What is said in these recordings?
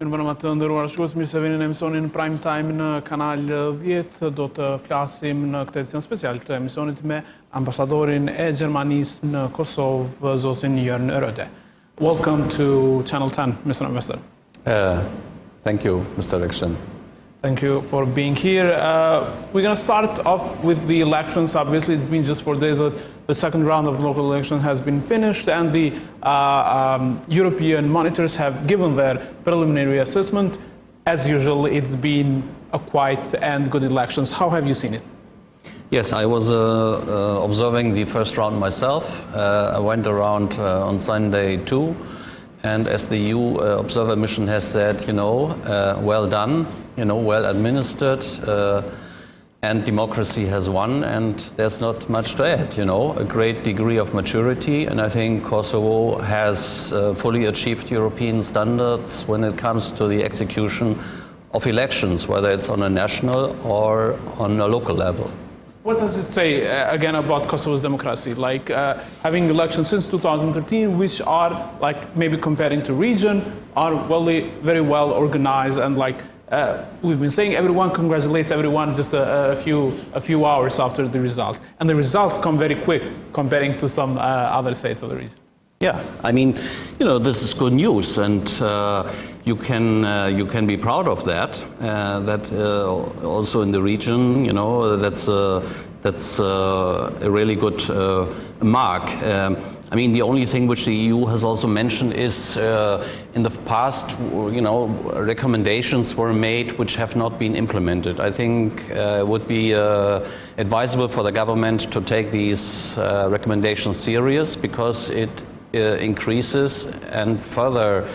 Mirëmbrëma të nderuar shikues, mirë se vini në emisionin Prime Time në Kanal 10. Do të flasim në këtë edicion special të emisionit me ambasadorin e Gjermanisë në Kosovë, zotin Jörn Rohde. Welcome to Channel 10, Mr. Ambassador. Thank you, Mr. Rickson. Thank you for being here. We're going to start off with the elections. Obviously, it's been just 4 days that the second round of local election has been finished, and the European monitors have given their preliminary assessment. As usual, it's been a quiet and good elections. How have you seen it? Yes, I was observing the first round myself. I went around on Sunday too, and as the EU observer mission has said, well done, well administered, and democracy has won, and there's not much to add, a great degree of maturity, and I think Kosovo has fully achieved European standards when it comes to the execution of elections, whether it's on a national or on a local level. What does it say, again, about Kosovo's democracy? Like having elections since 2013, which are, like, maybe comparing to region, are very well organized, and we've been saying, everyone congratulates everyone just a few hours after the results. And the results come very quick comparing to some other states of the region. Yeah, I mean, this is good news, and you can be proud of that. That also in the region, that's a really good mark. I mean, the only thing which the EU has also mentioned is in the past, recommendations were made which have not been implemented. I think it would be advisable for the government to take these recommendations serious, because it increases and further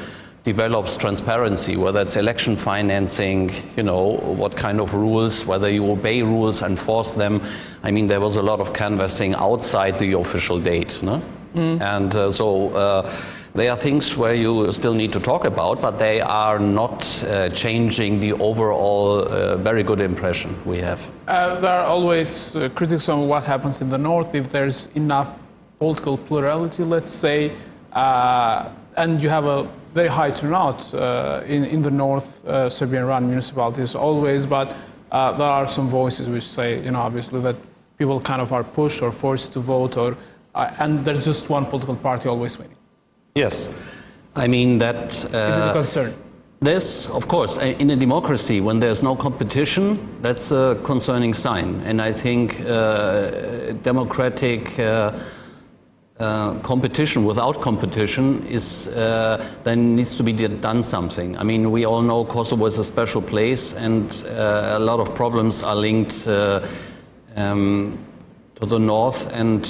develops transparency, whether it's election financing, what kind of rules, whether you obey rules, enforce them. I mean, there was a lot of canvassing outside the official date, no? And so there are things where you still need to talk about, but they are not changing the overall very good impression we have. There are always critics on what happens in the north, if there's enough political plurality, let's say, and you have a very high turnout in the north Serbian-run municipalities always, but there are some voices which say, obviously, that people kind of are pushed or forced to vote, and there's just one political party always winning. Yes, I mean that... Is it a concern? There's, of course, in a democracy, when there's no competition, that's a concerning sign. And I think democratic competition without competition is then needs to be done something. I mean, we all know Kosovo is a special place, and a lot of problems are linked to the north, and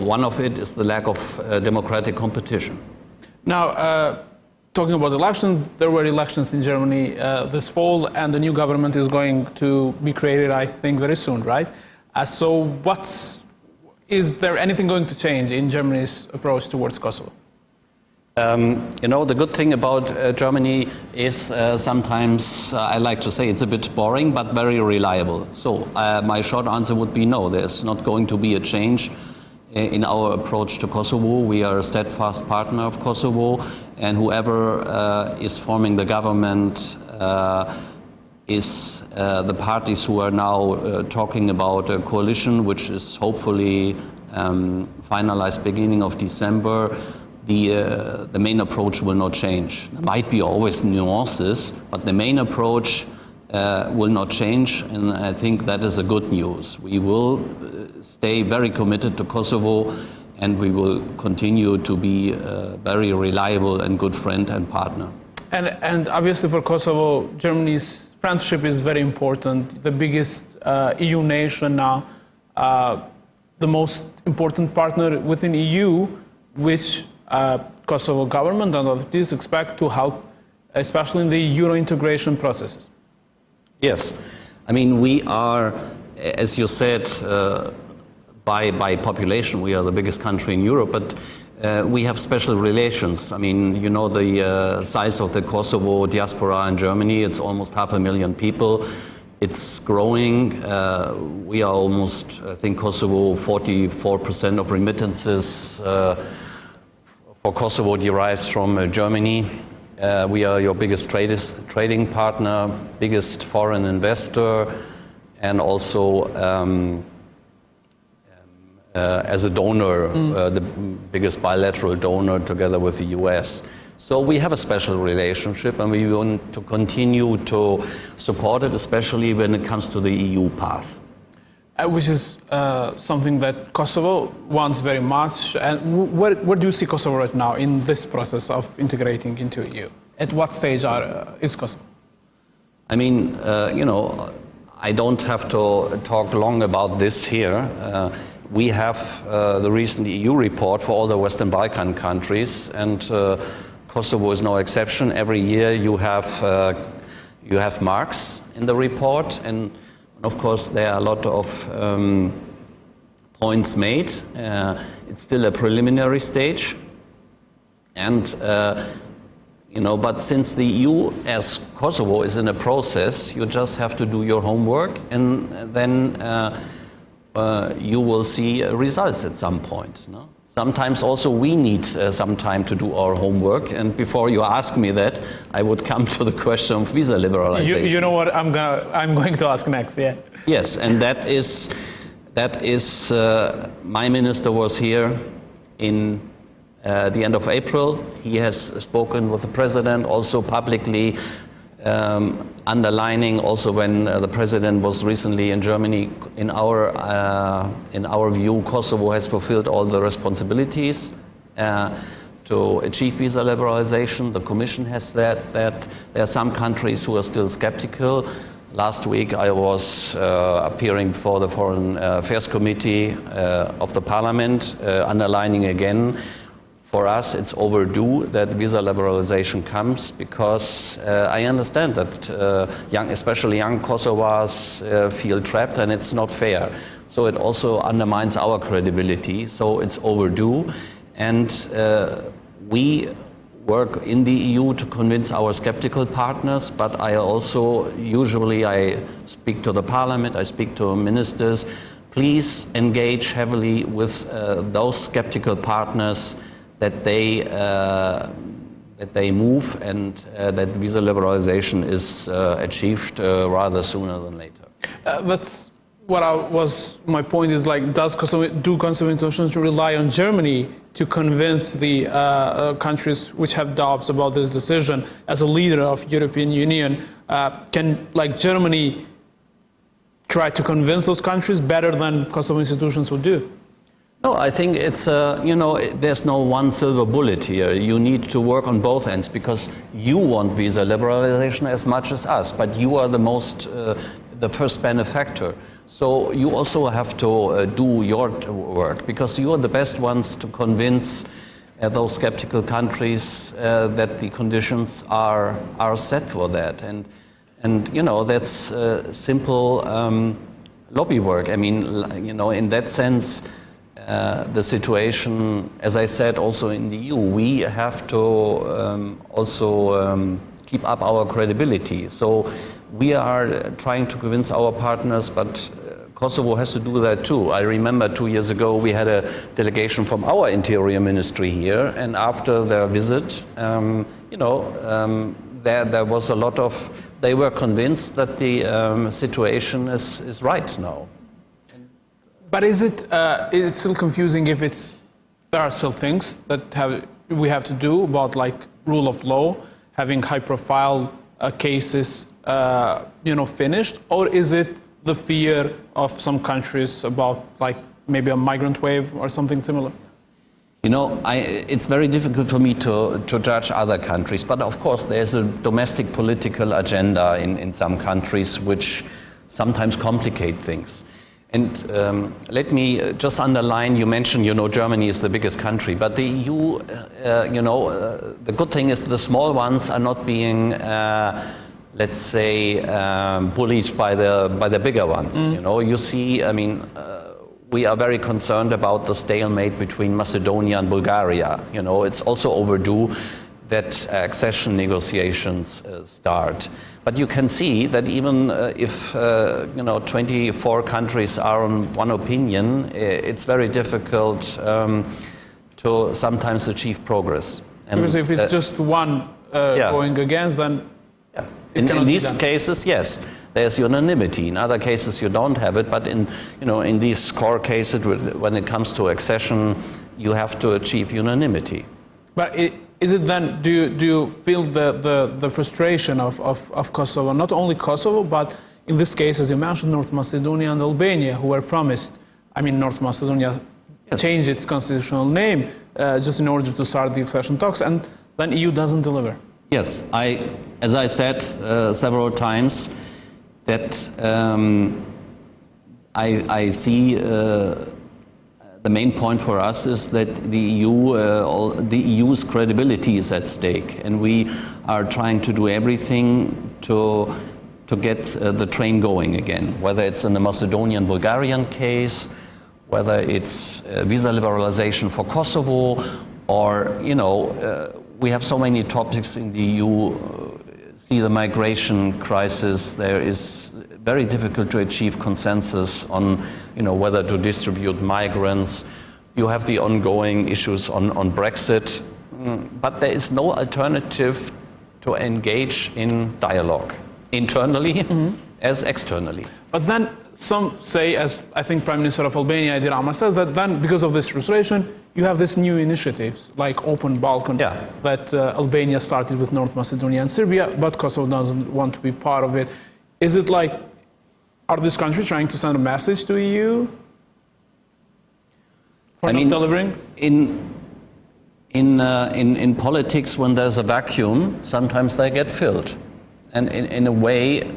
one of it is the lack of democratic competition. Now, talking about elections, there were elections in Germany this fall, and the new government is going to be created, I think, very soon, right? So is there anything going to change in Germany's approach towards Kosovo? The good thing about Germany is sometimes, I like to say, it's a bit boring, but very reliable. So my short answer would be no, there's not going to be a change in our approach to Kosovo. We are a steadfast partner of Kosovo, and whoever is forming the government is the parties who are now talking about a coalition, which is hopefully finalized beginning of December. The main approach will not change. There might be always nuances, but the main approach will not change, and I think that is a good news. We will stay very committed to Kosovo, and we will continue to be a very reliable and good friend and partner. And obviously for Kosovo, Germany's friendship is very important. The biggest EU nation now, the most important partner within EU, which Kosovo government and authorities expect to help, especially in the Euro integration processes. Yes, I mean, we are, as you said, by population, we are the biggest country in Europe, but we have special relations. I mean, the size of the Kosovo diaspora in Germany, it's almost 500,000 people. It's growing. We are almost, I think, Kosovo, 44% of remittances for Kosovo derives from Germany. We are your biggest trading partner, biggest foreign investor, and also as a donor, the biggest bilateral donor together with the US. So we have a special relationship, and we want to continue to support it, especially when it comes to the EU path. Which is something that Kosovo wants very much. And where do you see Kosovo right now in this process of integrating into EU? At what stage is Kosovo? I mean, I don't have to talk long about this here. We have the recent EU report for all the Western Balkan countries, and Kosovo is no exception. Every year you have marks in the report, and of course, there are a lot of points made. It's still a preliminary stage, and but since the EU, as Kosovo is in a process, you just have to do your homework, and then you will see results at some point. No? Sometimes also we need some time to do our homework, and before you ask me that, I would come to the question of visa liberalization. You know what I'm going to ask next, yeah. Yes, and that is my minister was here in the end of April. He has spoken with the president also publicly, underlining also when the president was recently in Germany, in our view, Kosovo has fulfilled all the responsibilities to achieve visa liberalization. The Commission has said that there are some countries who are still skeptical. Last week I was appearing before the Foreign Affairs Committee of the Parliament, underlining again, for us it's overdue that visa liberalization comes, because I understand that especially young Kosovars feel trapped, and it's not fair. So it also undermines our credibility, so it's overdue. And we work in the EU to convince our skeptical partners, but I also usually speak to the Parliament, I speak to ministers. Please engage heavily with those skeptical partners that they move, and that visa liberalization is achieved rather sooner than later. That's what my point is, like, do Kosovo institutions rely on Germany to convince the countries which have doubts about this decision? As a leader of European Union, can Germany try to convince those countries better than Kosovo institutions would do? No, I think it's, there's no one silver bullet here. You need to work on both ends, because you want visa liberalization as much as us, but you are the first benefactor. So you also have to do your work, because you are the best ones to convince those skeptical countries that the conditions are set for that. And that's simple lobby work. I mean, in that sense, the situation, as I said, also in the EU, we have to also keep up our credibility. So we are trying to convince our partners, but Kosovo has to do that too. I remember 2 years ago we had a delegation from our Interior Ministry here, and after their visit, there was a lot of, they were convinced that the situation is right now. But is it's still confusing if there are still things that we have to do about, like, rule of law, having high-profile cases, finished, or is it the fear of some countries about, like, maybe a migrant wave or something similar? It's very difficult for me to judge other countries, but of course there's a domestic political agenda in some countries which sometimes complicate things. And let me just underline, you mentioned, Germany is the biggest country, but the EU, the good thing is the small ones are not being, let's say, bullied by the bigger ones. You see, I mean, we are very concerned about the stalemate between Macedonia and Bulgaria. It's also overdue that accession negotiations start. But you can see that even if 24 countries are on one opinion, it's very difficult to sometimes achieve progress. Because if it's just one going against, then in these cases, yes, there's unanimity. In other cases, you don't have it. But in these core cases, when it comes to accession, you have to achieve unanimity. But is it then? Do you feel the frustration of Kosovo? Not only Kosovo, but in this case, as you mentioned, North Macedonia and Albania, who were promised. I mean, North Macedonia changed its constitutional name just in order to start the accession talks, and then EU doesn't deliver. Yes, as I said several times, that I see the main point for us is that the EU's credibility is at stake, and we are trying to do everything to get the train going again, whether it's in the Macedonian-Bulgarian case, whether it's visa liberalization for Kosovo, or, we have so many topics in the EU. See the migration crisis. There is very difficult to achieve consensus on, whether to distribute migrants. You have the ongoing issues on Brexit, but there is no alternative to engage in dialogue, internally as externally. But then some say, as I think Prime Minister of Albania, Edi Rama, says, that then because of this frustration, you have these new initiatives like Open Balkan that Albania started with North Macedonia and Serbia, but Kosovo doesn't want to be part of it. Is it like, are these countries trying to send a message to EU for not delivering? In politics, when there's a vacuum, sometimes they get filled. And in a way,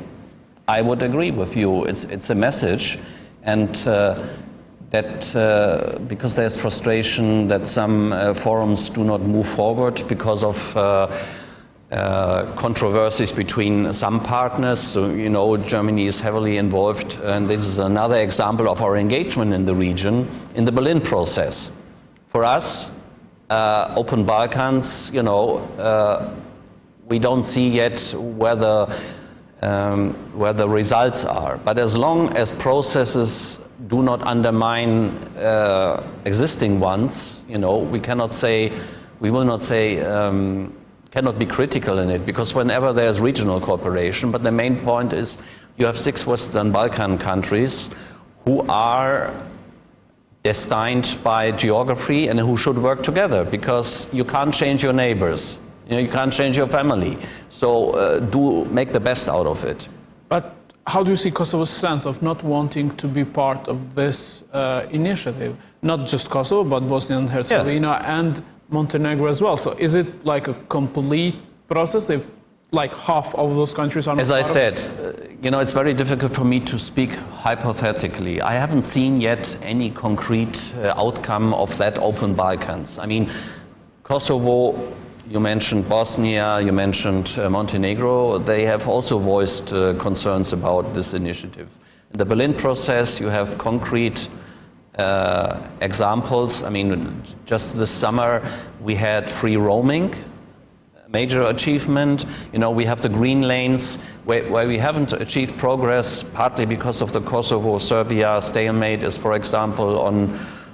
I would agree with you. It's a message, and that because there's frustration that some forums do not move forward because of controversies between some partners. So, Germany is heavily involved, and this is another example of our engagement in the region in the Berlin process. For us, Open Balkans, we don't see yet where the results are. But as long as processes do not undermine existing ones, we will not say, cannot be critical in it, because whenever there's regional cooperation, but the main point is you have 6 Western Balkan countries who are destined by geography and who should work together, because you can't change your neighbors. You can't change your family. So do make the best out of it. But how do you see Kosovo's sense of not wanting to be part of this initiative? Not just Kosovo, but Bosnia and Herzegovina and Montenegro as well. So is it like a complete process if like half of those countries are not part of it? As I said, it's very difficult for me to speak hypothetically. I haven't seen yet any concrete outcome of that Open Balkans. I mean, Kosovo, you mentioned Bosnia, you mentioned Montenegro. They have also voiced concerns about this initiative. In the Berlin process, you have concrete examples. I mean, just this summer, we had free roaming, a major achievement. We have the green lanes where we haven't achieved progress, partly because of the Kosovo-Serbia stalemate is, for example,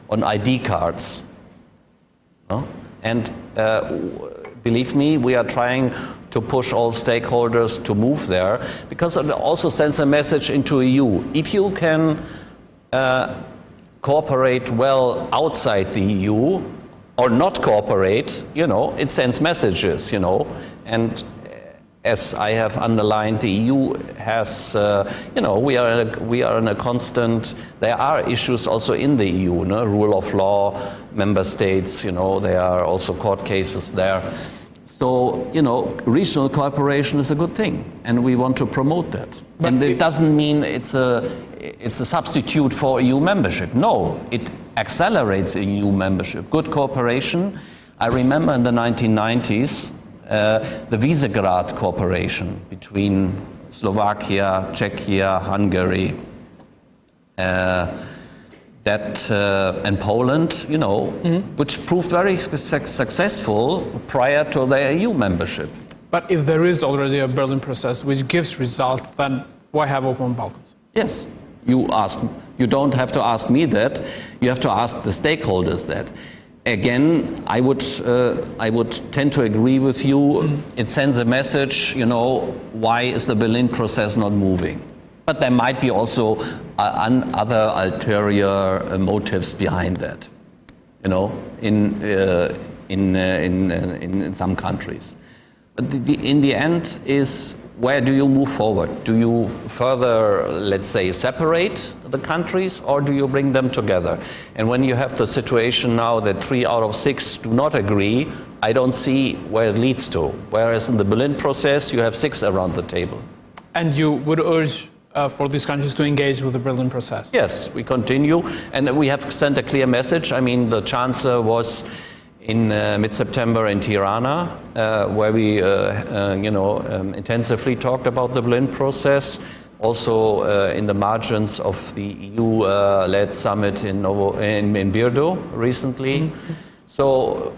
on ID cards. No? And believe me, we are trying to push all stakeholders to move there, because it also sends a message into EU. If you can cooperate well outside the EU or not cooperate, it sends messages, and as I have underlined, the EU has, we are in a constant, there are issues also in the EU, rule of law, member states, there are also court cases there. So, regional cooperation is a good thing, and we want to promote that. But and it doesn't mean it's a substitute for EU membership. No, it accelerates EU membership. Good cooperation. I remember in the 1990s, the Visegrad cooperation between Slovakia, Czechia, Hungary, and Poland, which proved very successful prior to their EU membership. But if there is already a Berlin process which gives results, then why have Open Balkans? Yes, you don't have to ask me that. You have to ask the stakeholders that. again, I would tend to agree with you. It sends a message, you know, why is the Berlin process not moving? But there might be also other ulterior motives behind that, you know, in some countries. But in the end is, where do you move forward? Do you further, let's say, separate the countries, or do you bring them together? And when you have the situation now that 3 out of 6 do not agree, I don't see where it leads to. Whereas in the Berlin process, you have 6 around the table. And you would urge for these countries to engage with the Berlin process? Yes, we continue, and we have sent a clear message. I mean, the Chancellor was in mid-September in Tirana, where we, intensively talked about the Berlin process, also in the margins of the EU-led summit in Birdo recently. Mm-hmm. So,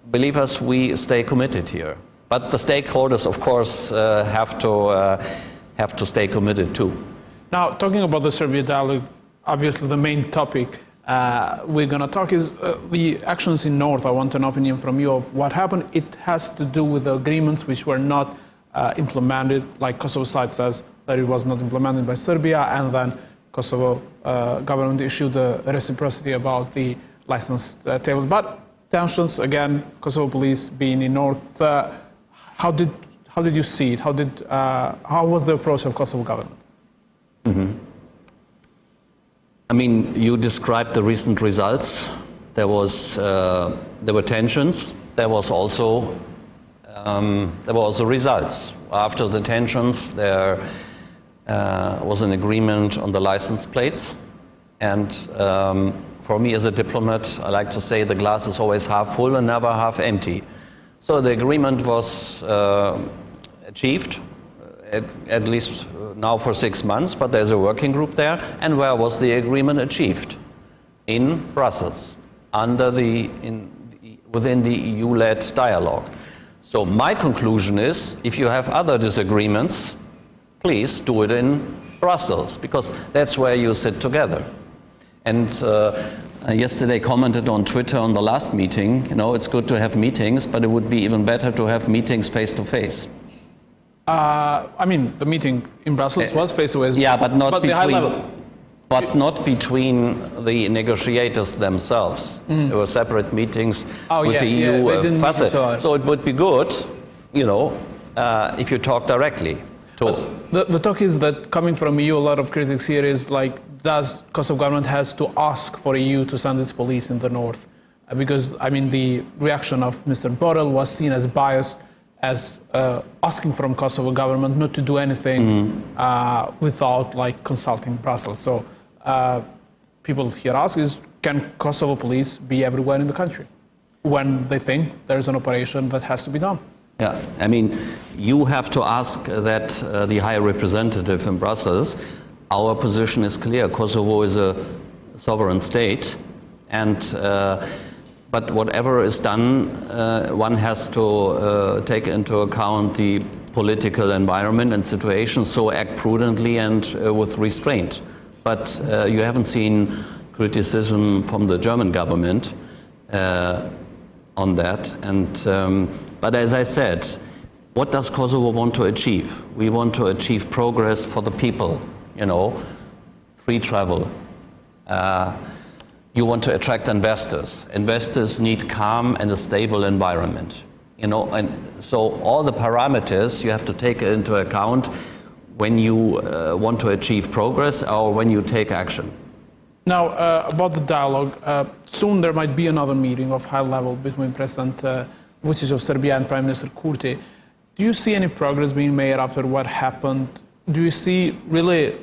believe us, we stay committed here. But the stakeholders, of course, have to stay committed too. Now, talking about the Serbia dialogue, obviously the main topic we're going to talk is the actions in North. I want an opinion from you of what happened. It has to do with the agreements which were not implemented, like Kosovo side says that it was not implemented by Serbia, and then Kosovo government issued a reciprocity about the licensed tables. But tensions, again, Kosovo police being in North, how did you see it? How was the approach of Kosovo government? Mm-hmm. I mean, you described the recent results. There were tensions. There were also results. After the tensions, there was an agreement on the license plates. And for me as a diplomat, I like to say the glass is always half full and never half empty. So the agreement was achieved, at least now for 6 months, but there's a working group there. And where was the agreement achieved? In Brussels, within the EU-led dialogue. So my conclusion is, if you have other disagreements, please do it in Brussels, because that's where you sit together. And yesterday commented on Twitter on the last meeting, you know, it's good to have meetings, but it would be even better to have meetings face to face. I mean, the meeting in Brussels was face-to-face. Yeah, but not between the negotiators themselves. Mm. There were separate meetings with the EU facet. So it would be good, you know, if you talk directly. The talk is that coming from EU, a lot of critics here is like, does Kosovo government has to ask for EU to send its police in the north? Because, I mean, the reaction of Mr. Borrell was seen as biased, as asking from Kosovo government not to do anything without like consulting Brussels. So people here ask is, can Kosovo police be everywhere in the country when they think there's an operation that has to be done? Yeah, I mean, you have to ask that the High Representative in Brussels. Our position is clear. Kosovo is a sovereign state, and but whatever is done, one has to take into account the political environment and situation, so act prudently and with restraint. But you haven't seen criticism from the German government on that. And but as I said, what does Kosovo want to achieve? We want to achieve progress for the people, you know, free travel. You want to attract investors. Investors need calm and a stable environment, you know, and so all the parameters you have to take into account when you want to achieve progress or when you take action. Now, about the dialogue, soon there might be another meeting of high level between President Vučić of Serbia and Prime Minister Kurti. Do you see any progress being made after what happened? Do you see really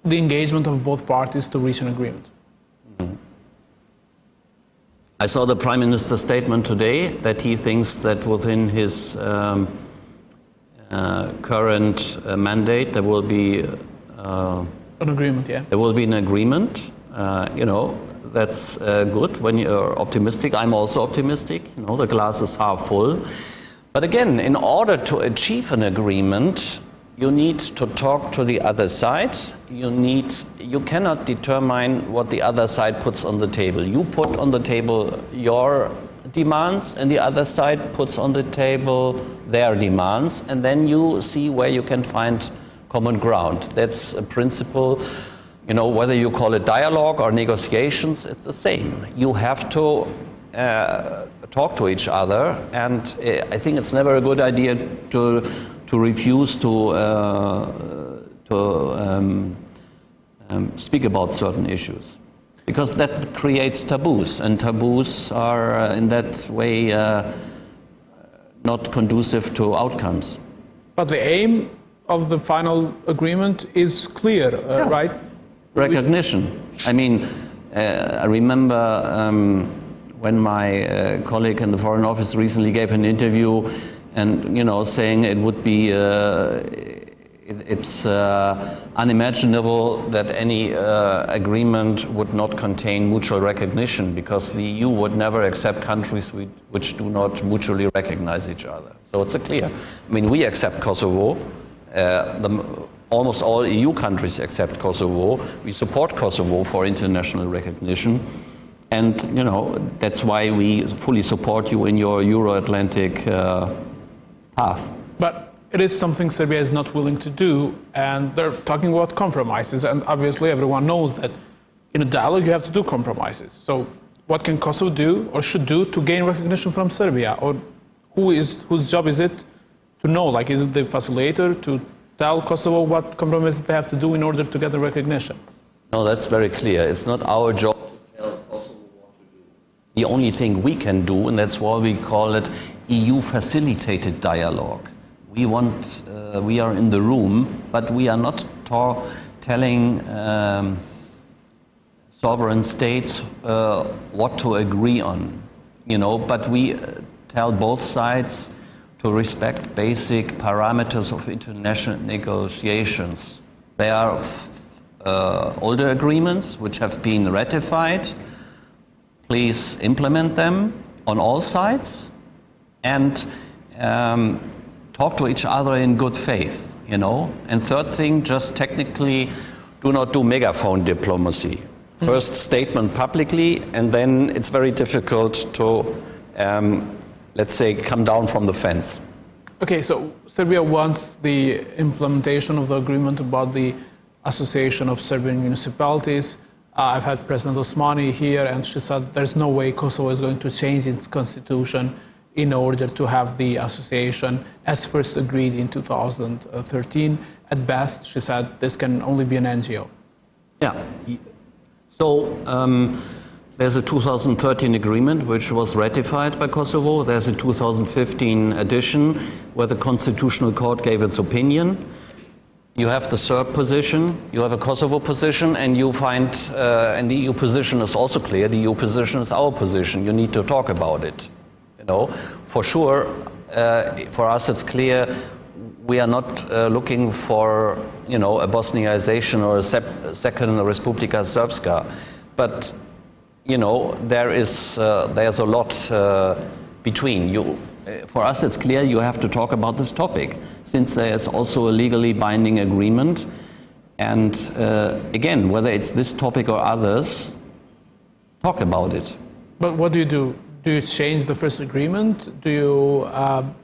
the engagement of both parties to reach an agreement? Mm-hmm. I saw the Prime Minister's statement today that he thinks that within his current mandate there will be an agreement. Yeah, there will be an agreement. You know, that's good when you're optimistic. I'm also optimistic. You know, the glass is half full. But again, in order to achieve an agreement, you need to talk to the other side. You cannot determine what the other side puts on the table. You put on the table your demands, and the other side puts on the table their demands, and then you see where you can find common ground. That's a principle. You know, whether you call it dialogue or negotiations, it's the same. You have to talk to each other, and I think it's never a good idea to refuse to speak about certain issues, because that creates taboos, and taboos are in that way not conducive to outcomes. But the aim of the final agreement is clear, right? Recognition. I mean, I remember when my colleague in the Foreign Office recently gave an interview, and saying it would be it's unimaginable that any agreement would not contain mutual recognition, because the EU would never accept countries which do not mutually recognize each other. So it's clear. I mean, we accept Kosovo. Almost all EU countries accept Kosovo. We support Kosovo for international recognition. And, that's why we fully support you in your Euro-Atlantic path. But it is something Serbia is not willing to do, and they're talking about compromises, and obviously everyone knows that in a dialogue you have to do compromises. So what can Kosovo do or should do to gain recognition from Serbia? Or whose job is it to know? Like, is it the facilitator to tell Kosovo what compromises they have to do in order to get the recognition? No, that's very clear. It's not our job to tell Kosovo what to do. The only thing we can do, and that's why we call it EU-facilitated dialogue. We are in the room, but we are not telling sovereign states what to agree on, but we tell both sides to respect basic parameters of international negotiations. There are older agreements which have been ratified. Please implement them on all sides, and talk to each other in good faith, And third thing, just technically, do not do megaphone diplomacy. First statement publicly, and then it's very difficult to, let's say, come down from the fence. Okay, so Serbia wants the implementation of the agreement about the Association of Serbian Municipalities. I've had President Osmani here, and she said there's no way Kosovo is going to change its constitution in order to have the association as first agreed in 2013. At best, she said, this can only be an NGO. Yeah. So there's a 2013 agreement which was ratified by Kosovo. There's a 2015 edition where the Constitutional Court gave its opinion. You have the Serb position, you have a Kosovo position, and you find, and the EU position is also clear, the EU position is our position. You need to talk about it. For sure, for us it's clear we are not looking for, a Bosniazation or a second Republika Srpska, but, there's a lot between you. For us it's clear you have to talk about this topic, since there is also a legally binding agreement, and again, whether it's this topic or others, talk about it. But what do you do? Do you change the first agreement? Do you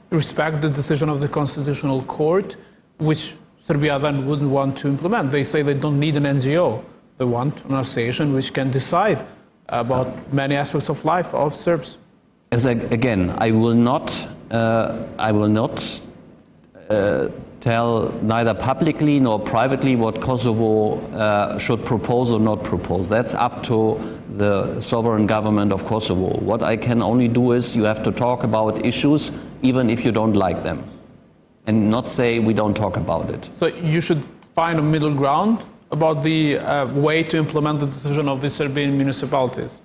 respect the decision of the Constitutional Court, which Serbia then wouldn't want to implement? They say they don't need an NGO. They want an association which can decide about many aspects of life of Serbs. Again, I will not tell neither publicly nor privately what Kosovo should propose or not propose. That's up to the sovereign government of Kosovo. What I can only do is you have to talk about issues even if you don't like them, and not say we don't talk about it. So you should find a middle ground about the way to implement the decision of the Serbian municipalities.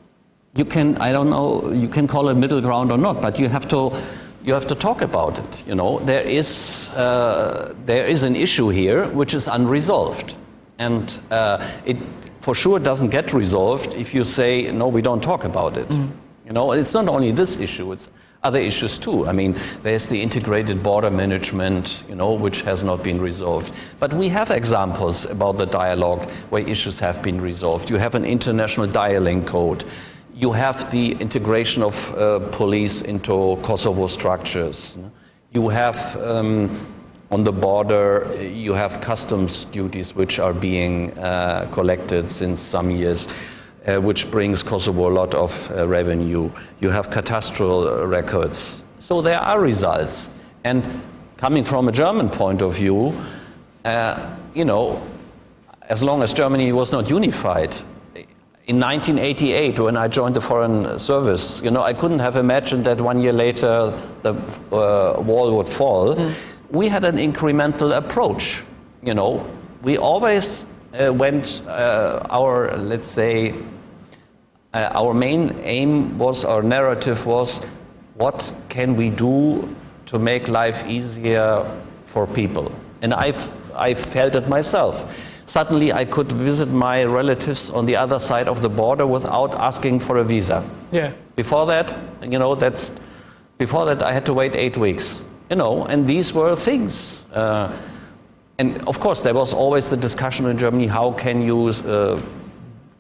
You can, I don't know, you can call it middle ground or not, but you have to talk about it. There is an issue here which is unresolved, and it for sure doesn't get resolved if you say no, we don't talk about it. It's not only this issue; it's other issues too. I mean, there's the integrated border management, which has not been resolved. But we have examples about the dialogue where issues have been resolved. You have an international dialing code. You have the integration of police into Kosovo structures. You have, on the border, you have customs duties which are being collected since some years, which brings Kosovo a lot of revenue. You have cadastral records. So there are results. And coming from a German point of view, as long as Germany was not unified, in 1988, when I joined the Foreign Service, I couldn't have imagined that 1 year later the wall would fall. We had an incremental approach. We always went, let's say, our main aim was, our narrative was, what can we do to make life easier for people? And I felt it myself. Suddenly I could visit my relatives on the other side of the border without asking for a visa. Yeah. Before that, before that I had to wait 8 weeks. And these were things. And of course there was always the discussion in Germany, how can you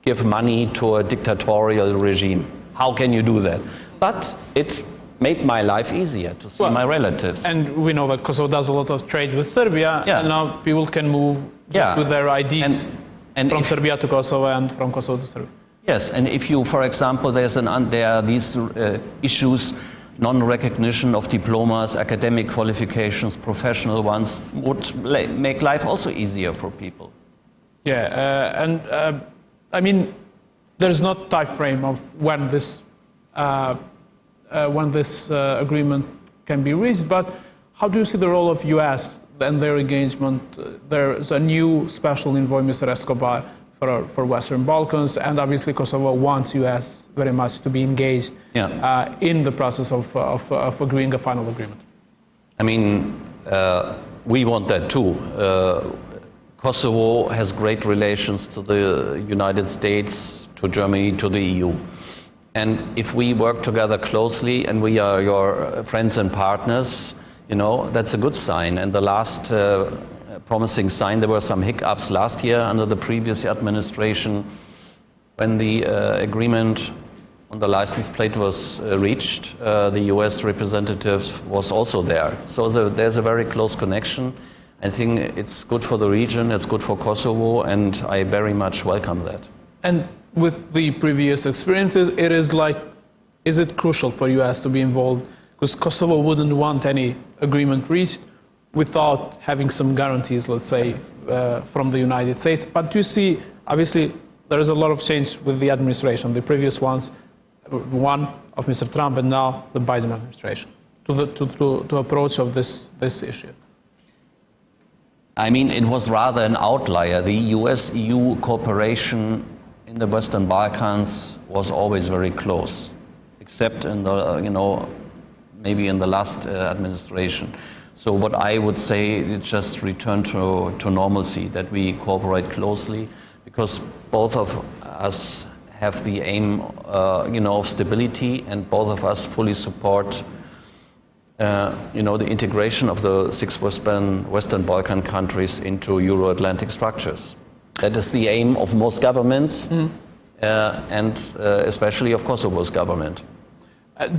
give money to a dictatorial regime? How can you do that? But it made my life easier to see my relatives. And we know that Kosovo does a lot of trade with Serbia, and now people can move with their IDs from Serbia to Kosovo and from Kosovo to Serbia. Yes, and if you, for example, there are these issues, non-recognition of diplomas, academic qualifications, professional ones, would make life also easier for people. Yeah, I mean, there's not time frame of when this agreement can be reached, but how do you see the role of U.S. and their engagement? There's a new special envoy, Mr. Escobar, for Western Balkans, and obviously Kosovo wants U.S. very much to be engaged in the process of agreeing a final agreement. I mean, we want that too. Kosovo has great relations to the United States, to Germany, to the EU. And if we work together closely and we are your friends and partners, that's a good sign. And the last promising sign, there were some hiccups last year under the previous administration when the agreement on the license plate was reached. The US representative was also there. So there's a very close connection. I think it's good for the region, it's good for Kosovo, and I very much welcome that. And with the previous experiences, is it crucial for US to be involved? Because Kosovo wouldn't want any agreement reached without having some guarantees, let's say, from the United States. But do you see, obviously, there is a lot of change with the administration, the previous one of Mr. Trump and now the Biden administration, to approach of this issue? I mean, it was rather an outlier. The US-EU cooperation in the Western Balkans was always very close, except in the, maybe in the last administration. So what I would say, it just returned to normalcy, that we cooperate closely, because both of us have the aim, of stability, and both of us fully support the integration of the 6 Western Balkan countries into Euro-Atlantic structures. That is the aim of most governments, and especially of Kosovo's government.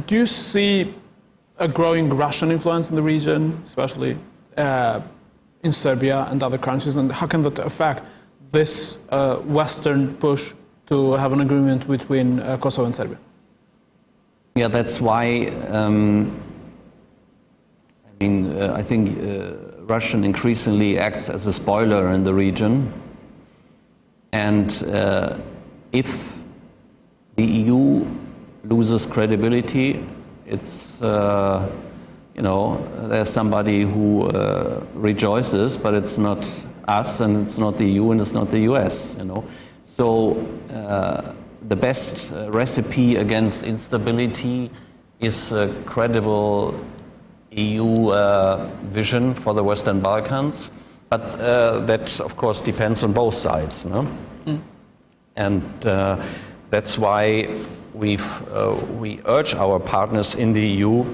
Do you see a growing Russian influence in the region, especially in Serbia and other countries, and how can that affect this Western push to have an agreement between Kosovo and Serbia? Yeah, that's why I think Russia increasingly acts as a spoiler in the region. And if the EU loses credibility, it's, there's somebody who rejoices, but it's not us, and it's not the EU, and it's not the US, So the best recipe against instability is a credible EU vision for the Western Balkans, but that, of course, depends on both sides. No? And that's why we urge our partners in the EU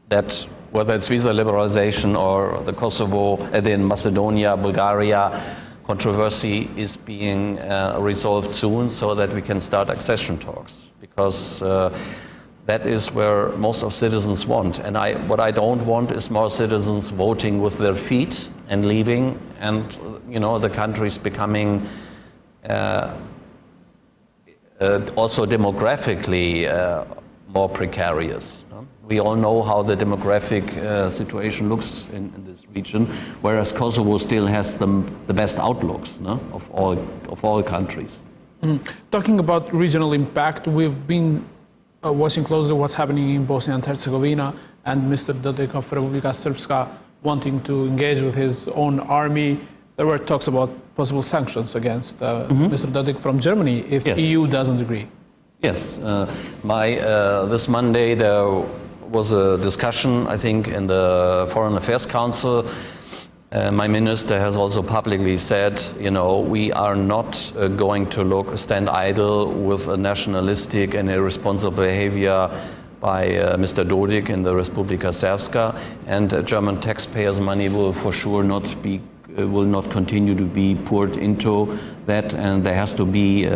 that whether it's visa liberalization or the Kosovo, the Macedonia, Bulgaria controversy is being resolved soon, so that we can start accession talks, because that is where most of citizens want. And what I don't want is more citizens voting with their feet and leaving, and the countries becoming also demographically more precarious. We all know how the demographic situation looks in this region, whereas Kosovo still has the best outlooks of all countries. Talking about regional impact, we've been watching closely what's happening in Bosnia and Herzegovina, and Mr. Dodik of Republika Srpska wanting to engage with his own army. There were talks about possible sanctions against Mr. Dodik from Germany if EU doesn't agree. Yes, this Monday there was a discussion, I think, in the Foreign Affairs Council. My minister has also publicly said, we are not going to stand idle with a nationalistic and irresponsible behavior by Mr. Dodik in the Republika Srpska, and German taxpayers' money will for sure will not continue to be poured into that, and there has to be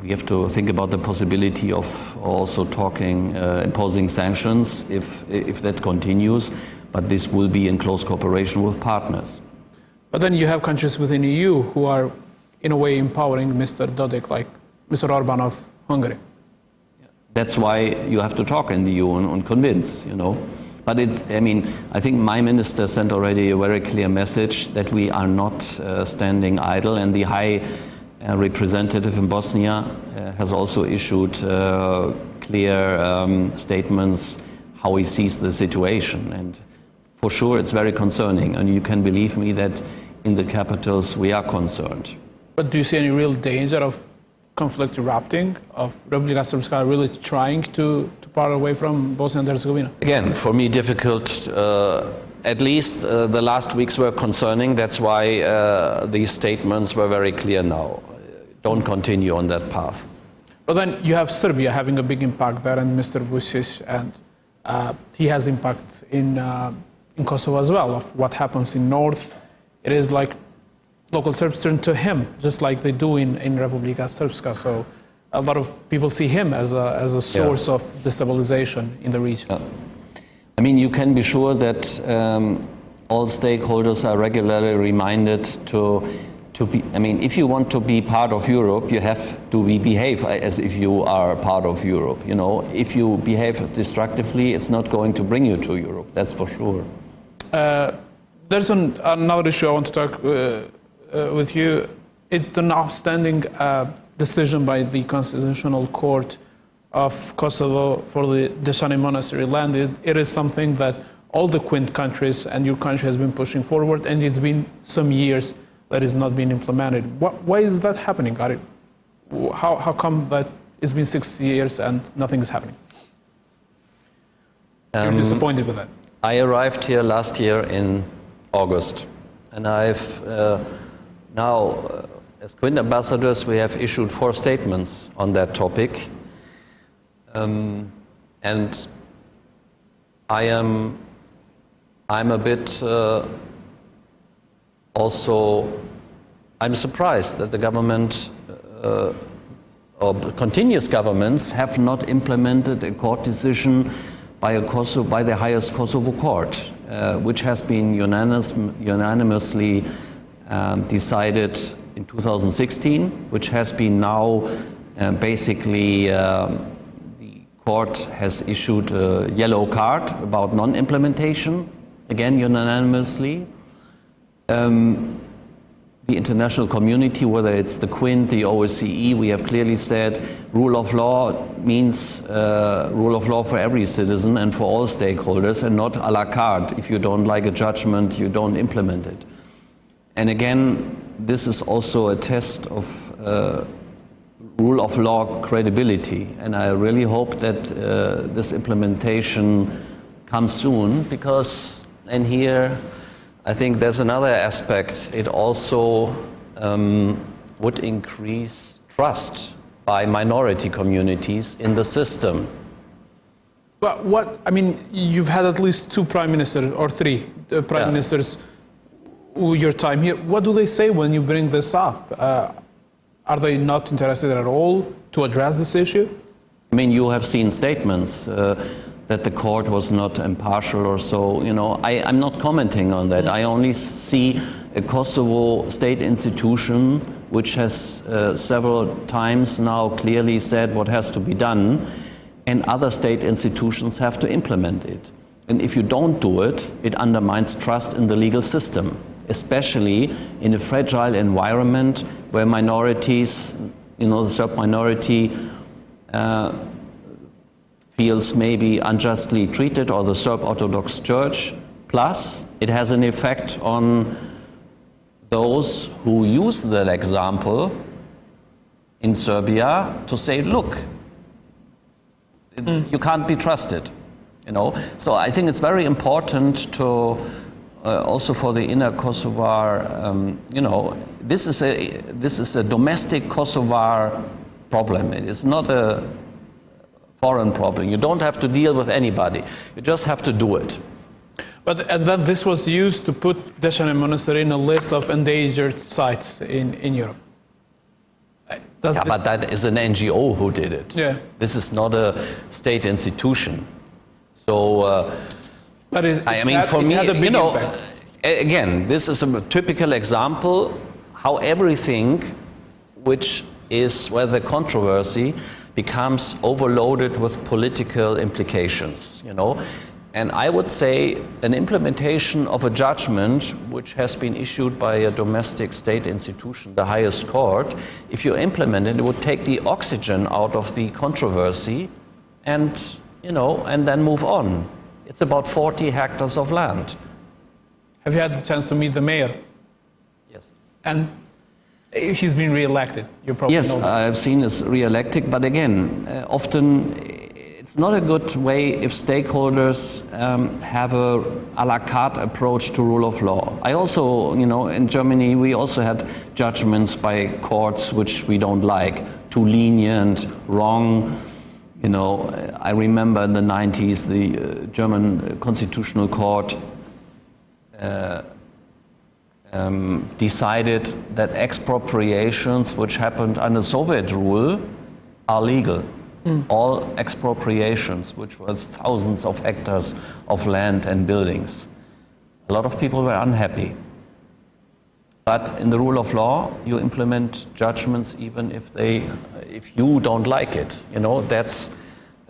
we have to think about the possibility of also imposing sanctions if that continues, but this will be in close cooperation with partners. But then you have countries within the EU who are, in a way, empowering Mr. Dodik, like Mr. Orban of Hungary. That's why you have to talk in the EU and convince, But I think my minister sent already a very clear message that we are not standing idle, and the High Representative in Bosnia has also issued clear statements how he sees the situation, and for sure it's very concerning, and you can believe me that in the capitals we are concerned. But do you see any real danger of conflict erupting, of Republika Srpska really trying to part away from Bosnia and Herzegovina? Again, for me difficult. At least the last weeks were concerning. That's why these statements were very clear now. Don't continue on that path. But then you have Serbia having a big impact there, and Mr. Vučić, and he has impact in Kosovo as well, of what happens in north. It is like local Serbs turn to him, just like they do in Republika Srpska. So a lot of people see him as a source of destabilization in the region. Yeah. You can be sure that all stakeholders are regularly reminded to be, if you want to be part of Europe, you have to behave as if you are part of Europe. If you behave destructively, it's not going to bring you to Europe, that's for sure. There's another issue I want to talk with you. It's the now standing decision by the Constitutional Court of Kosovo for the Deshani Monastery land. It is something that all the Quint countries and your country has been pushing forward, and it's been some years that is not being implemented. Why is that happening, Gary? How come that it's been 6 years and nothing is happening? You're disappointed with that? I arrived here last year in August, and I've now, as Quint ambassadors, we have issued 4 statements on that topic, and I'm a bit I'm surprised that the government or continuous governments have not implemented a court decision by the highest Kosovo court, which has been unanimously decided in 2016, which has been now basically the court has issued a yellow card about non-implementation, again unanimously. The international community, whether it's the Quint, the OSCE, we have clearly said rule of law means rule of law for every citizen and for all stakeholders, and not a la carte. If you don't like a judgment, you don't implement it. And again, this is also a test of rule of law credibility, and I really hope that this implementation comes soon, because, and here I think there's another aspect. It also would increase trust by minority communities in the system. But I mean, you've had at least 2 prime ministers or 3 prime ministers your time here. What do they say when you bring this up? Are they not interested at all to address this issue? I mean, you have seen statements that the court was not impartial or so. You know, I'm not commenting on that. I only see a Kosovo state institution which has several times now clearly said what has to be done, and other state institutions have to implement it. And if you don't do it, it undermines trust in the legal system, especially in a fragile environment where minorities, you know, the Serb minority feels maybe unjustly treated, or the Serb Orthodox Church. Plus, it has an effect on those who use that example in Serbia to say, look, you can't be trusted, you know. So I think it's very important to also for the inner Kosovar, you know, this is a domestic Kosovar problem. It is not a foreign problem. You don't have to deal with anybody. You just have to do it. But then this was used to put Gjermanisë in a list of endangered sites in Europe. But that is an NGO who did it. Yeah. This is not a state institution. So, but I mean, for me, you know, again, this is a typical example how everything which is where the controversy becomes overloaded with political implications, you know. And I would say an implementation of a judgment which has been issued by a domestic state institution, the highest court, if you implement it, it would take the oxygen out of the controversy and, you know, and then move on. It's about 40 hectares of land. Have you had the chance to meet the mayor? Yes. And he's been re-elected. You probably know that. I've seen us re-elected, but again, often it's not a good way if stakeholders have a la carte approach to rule of law. I also, you know, in Germany, we also had judgments by courts which we don't like, too lenient, wrong. You know, I remember in the 90s, the German Constitutional Court decided that expropriations which happened under Soviet rule are legal. All expropriations, which was thousands of hectares of land and buildings. A lot of people were unhappy. But in the rule of law, you implement judgments even if you don't like it. You know, that's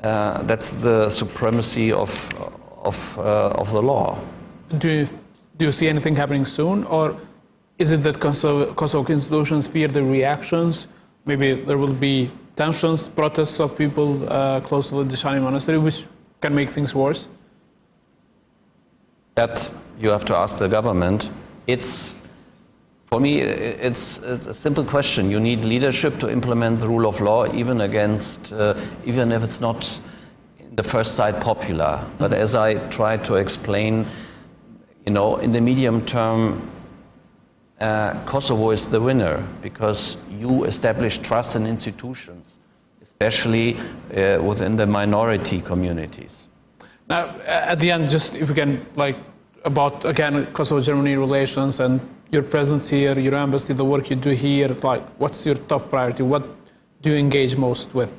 the supremacy of the law. Do you see anything happening soon, or is it that Kosovo institutions fear the reactions? Maybe there will be tensions, protests of people close to the Ndishani monastery, which can make things worse? That you have to ask the government. For me, it's a simple question. You need leadership to implement the rule of law, even if it's not in the first sight popular. But as I tried to explain, you know, in the medium term, Kosovo is the winner because you establish trust in institutions, especially within the minority communities. Now, at the end, just if we can, like, about, again, Kosovo-Germany relations and your presence here, your embassy, the work you do here, like, what's your top priority? What do you engage most with?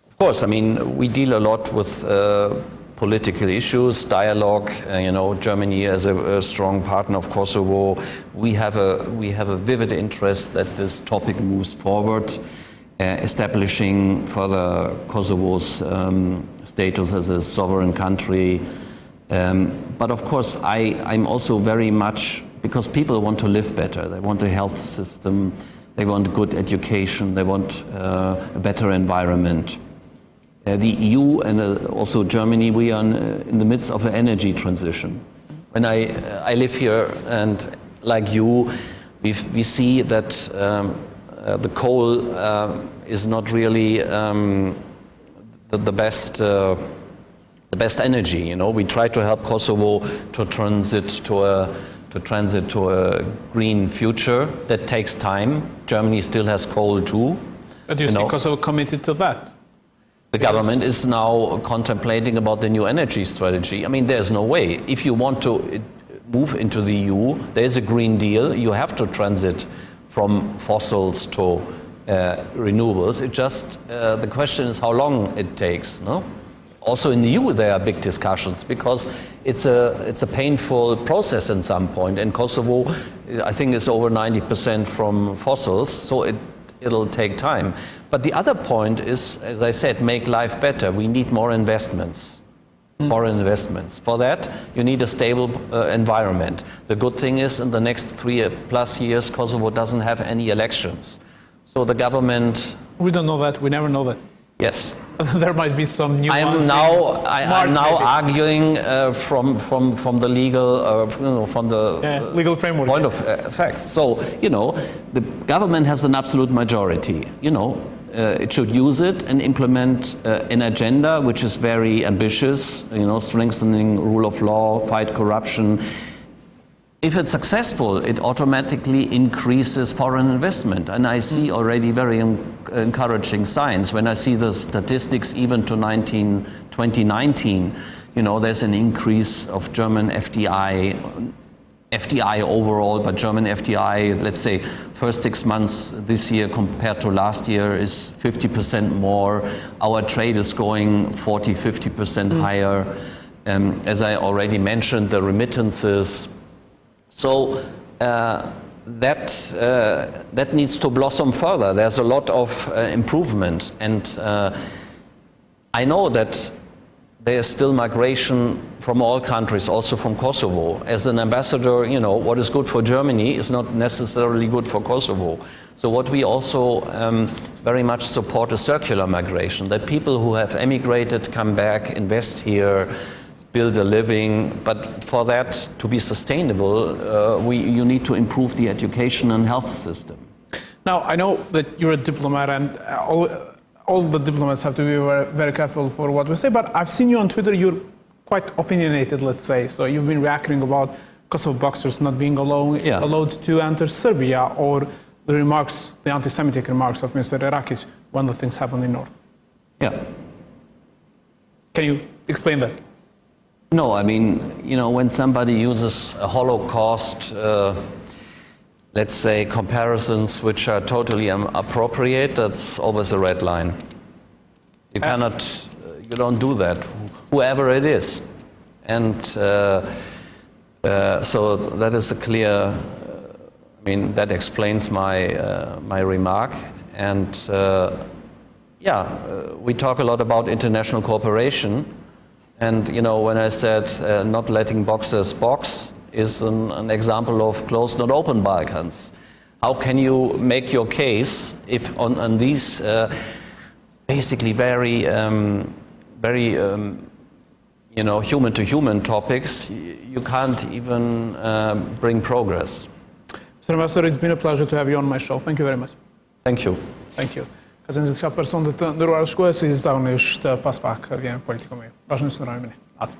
Of course, I mean, we deal a lot with political issues, dialogue. You know, Germany as a strong partner of Kosovo, we have a vivid interest that this topic moves forward, establishing further Kosovo's status as a sovereign country. But of course, I'm also very much, because people want to live better. They want a health system, they want good education, they want a better environment. The EU and also Germany, we are in the midst of an energy transition. When I live here, and like you, we see that the coal is not really the best energy. You know, we try to help Kosovo to transit to a green future. That takes time. Germany still has coal too. But do you see Kosovo committed to that? The government is now contemplating about the new energy strategy. I mean, there's no way. If you want to move into the EU, there's a Green Deal. You have to transit from fossils to renewables. It just, the question is how long it takes, no? Also in the EU there are big discussions because it's a painful process at some point. And Kosovo, I think, is over 90% from fossils, so it'll take time. But the other point is, as I said, make life better. We need more investments, foreign investments. For that, you need a stable environment. The good thing is, in the next 3+ years, Kosovo doesn't have any elections. So the government... We don't know that. We never know that. Yes. There might be some new. I'm now arguing from the legal, from the legal framework point of fact. So the government has an absolute majority. It should use it and implement an agenda which is very ambitious. Strengthening rule of law, fight corruption. If it's successful, it automatically increases foreign investment. And I see already very encouraging signs. When I see the statistics even to 2019, there's an increase of German FDI overall, but German FDI, let's say, first 6 months this year compared to last year is 50% more. Our trade is going 40–50% higher. As I already mentioned, the remittances. So that needs to blossom further. There's a lot of improvement, and I know that there is still migration from all countries, also from Kosovo. As an ambassador, what is good for Germany is not necessarily good for Kosovo. So what we also very much support is circular migration, that people who have emigrated come back, invest here, build a living, but for that to be sustainable, you need to improve the education and health system. Now, I know that you're a diplomat, and all the diplomats have to be very, very careful for what we say, but I've seen you on Twitter, you're quite opinionated, let's say. So you've been reacting about Kosovo boxers not being allowed to enter Serbia, or the anti-Semitic remarks of Mr. Erakis when the things happened in North. Yeah. Can you explain that? No, I mean, when somebody uses a Holocaust, let's say, comparisons which are totally inappropriate, that's always a red line. You don't do that, whoever it is. And so that is a clear, that explains my remark. And we talk a lot about international cooperation. And when I said not letting boxers box is an example of closed, not open Balkans. How can you make your case if on these basically very human-to-human topics you can't even bring progress? Mr. Ambassador, it's been a pleasure to have you on my show. Thank you very much. Thank you. Thank you. Ka qenë gjithçka person të ndëruar shkuesi, zakonisht pas pak vjen politiku më. Bashkë në ndërmjet. Atë.